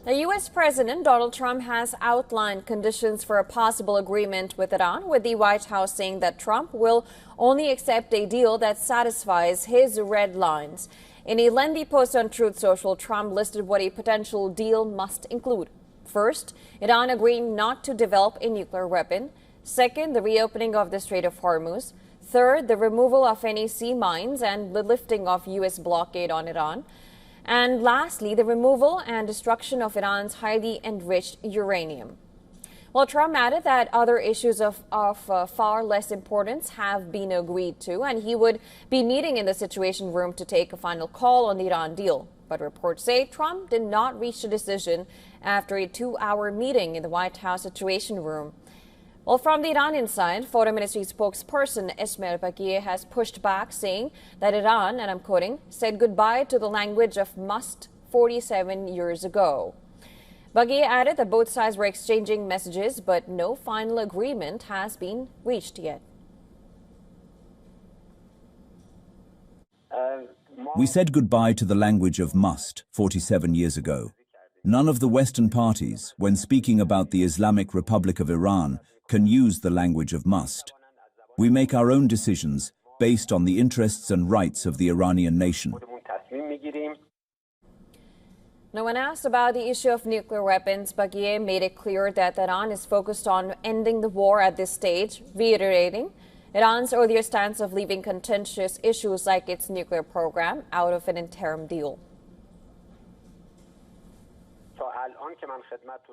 The U.S. President Donald Trump has outlined conditions for a possible agreement with Iran, with the White House saying that Trump will only accept a deal that satisfies his red lines. In a lengthy post on Truth Social, Trump listed what a potential deal must include. First, Iran agreeing not to develop a nuclear weapon. Second, the reopening of the Strait of Hormuz. Third, the removal of any sea mines and the lifting of U.S. blockade on Iran. And lastly, the removal and destruction of Iran's highly enriched uranium. Well, Trump added that other issues of far less importance have been agreed to, and he would be meeting in the Situation Room to take a final call on the Iran deal. But reports say Trump did not reach a decision after a 2-hour meeting in the White House Situation Room. Well, from the Iranian side, Foreign Ministry spokesperson Esmail Baghieh has pushed back, saying that Iran, and I'm quoting, said goodbye to the language of must 47 years ago. Baghieh added that both sides were exchanging messages, but no final agreement has been reached yet. We said goodbye to the language of must 47 years ago. None of the Western parties, when speaking about the Islamic Republic of Iran, can use the language of must. We make our own decisions based on the interests and rights of the Iranian nation. Now, when asked about the issue of nuclear weapons, Baghieh made it clear that Iran is focused on ending the war at this stage, reiterating Iran's earlier stance of leaving contentious issues like its nuclear program out of an interim deal.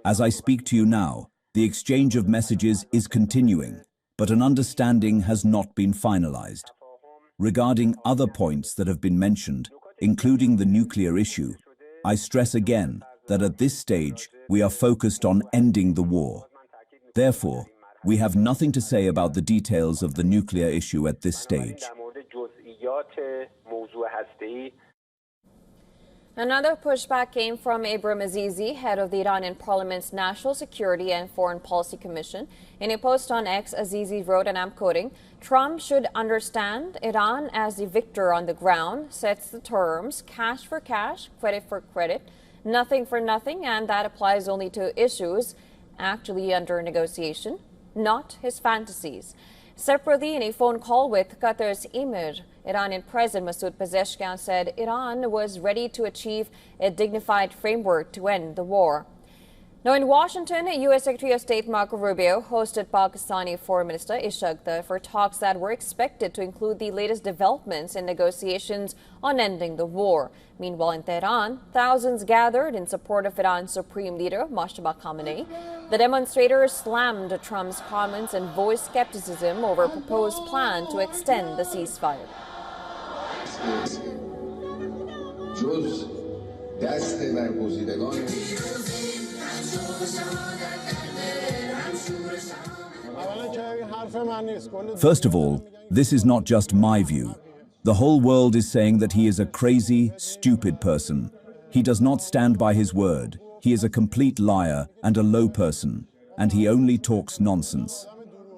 As I speak to you now, the exchange of messages is continuing, but an understanding has not been finalized. Regarding other points that have been mentioned, including the nuclear issue, I stress again that at this stage we are focused on ending the war. Therefore, we have nothing to say about the details of the nuclear issue at this stage. Another pushback came from Ibrahim Azizi, head of the Iranian Parliament's National Security and Foreign Policy Commission. In a post on X, Azizi wrote, and I'm quoting, "Trump should understand Iran as the victor on the ground, sets the terms, cash for cash, credit for credit, nothing for nothing, and that applies only to issues actually under negotiation, not his fantasies." Separately, in a phone call with Qatar's Emir, Iranian President Masoud Pezeshkian said Iran was ready to achieve a dignified framework to end the war. Now, in Washington, U.S. Secretary of State Marco Rubio hosted Pakistani Foreign Minister Ishaq Dar for talks that were expected to include the latest developments in negotiations on ending the war. Meanwhile, in Tehran, thousands gathered in support of Iran's Supreme Leader Moshtaba Khamenei. The demonstrators slammed Trump's comments and voiced skepticism over a proposed plan to extend the ceasefire. First of all, this is not just my view. The whole world is saying that he is a crazy, stupid person. He does not stand by his word. He is a complete liar and a low person, and he only talks nonsense.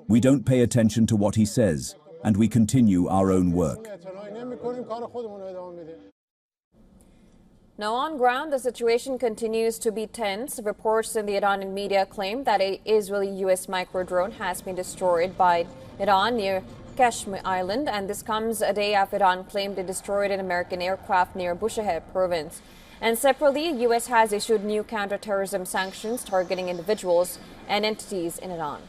We don't pay attention to what he says, and we continue our own work. Now, on ground, the situation continues to be tense. Reports in the Iranian media claim that an Israeli-U.S. micro-drone has been destroyed by Iran near Kashmir Island, and this comes a day after Iran claimed it destroyed an American aircraft near Bushehr province. And separately, the U.S. has issued new counterterrorism sanctions targeting individuals and entities in Iran.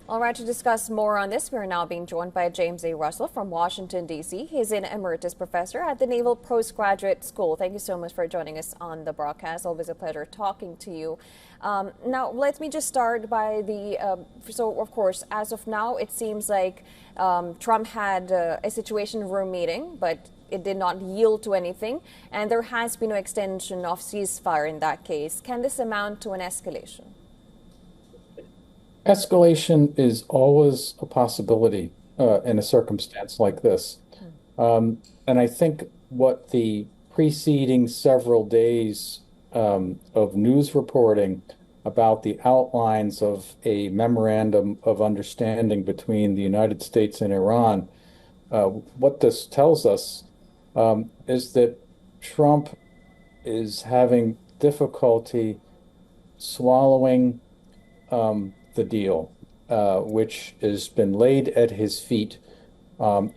All right, to discuss more on this, we are now being joined by James A. Russell from Washington, D.C. He's an emeritus professor at the Naval Postgraduate School. Thank you so much for joining us on the broadcast. Always a pleasure talking to you. Now, let me just start by so of course, as of now, it seems like Trump had a Situation Room meeting, but it did not yield to anything, and there has been no extension of ceasefire in that case. Can this amount to an escalation? Escalation is always a possibility in a circumstance like this. And I think what the preceding several days of news reporting about the outlines of a memorandum of understanding between the United States and Iran, what this tells us is that Trump is having difficulty swallowing the deal, which has been laid at his feet,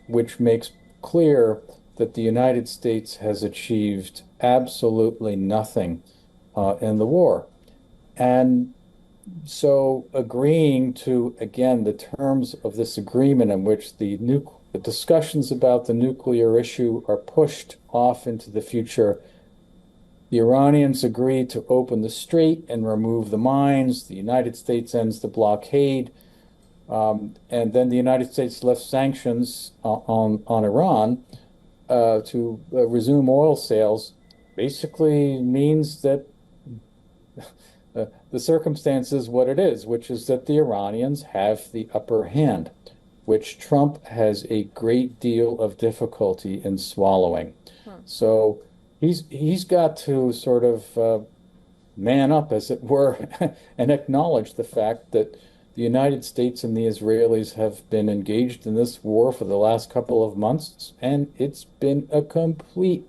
which makes clear that the United States has achieved absolutely nothing in the war. And so agreeing to, again, the terms of this agreement in which the discussions about the nuclear issue are pushed off into the future. The Iranians agreed to open the strait and remove the mines. The United States ends the blockade. And then the United States lifts sanctions on Iran to resume oil sales, basically means that the circumstance is what it is, which is that the Iranians have the upper hand, which Trump has a great deal of difficulty in swallowing. So he's got to sort of man up, as it were, and acknowledge the fact that the United States and the Israelis have been engaged in this war for the last couple of months, and it's been a complete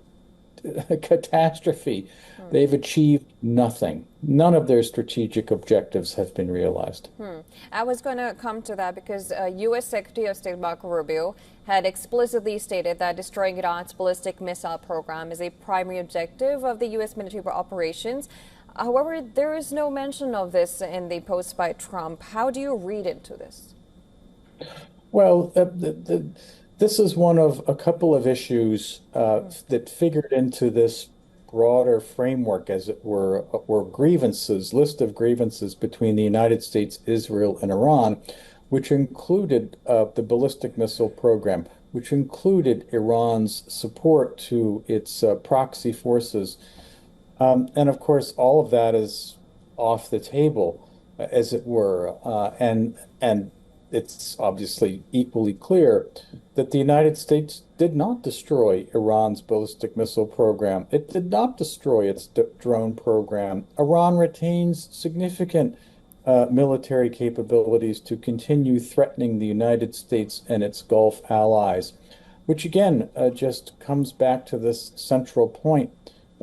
catastrophe. They've achieved nothing. None of their strategic objectives have been realized. I was going to come to that because U.S. Secretary of State Marco Rubio had explicitly stated that destroying Iran's ballistic missile program is a primary objective of the U.S. military operations. However, there is no mention of this in the post by Trump. How do you read into this? Well, this is one of a couple of issues that figured into this broader framework, as it were grievances, list of grievances between the United States, Israel, and Iran, which included the ballistic missile program, which included Iran's support to its proxy forces. And of course, all of that is off the table, as it were, and it's obviously equally clear that the United States did not destroy Iran's ballistic missile program. It did not destroy its drone program. Iran retains significant military capabilities to continue threatening the United States and its Gulf allies, which again just comes back to this central point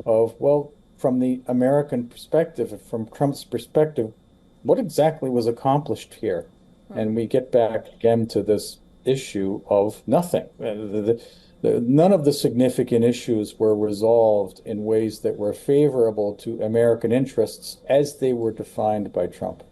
of, well, from the American perspective, from Trump's perspective, what exactly was accomplished here? And we get back again to this issue of nothing. None of the significant issues were resolved in ways that were favorable to American interests as they were defined by Trump.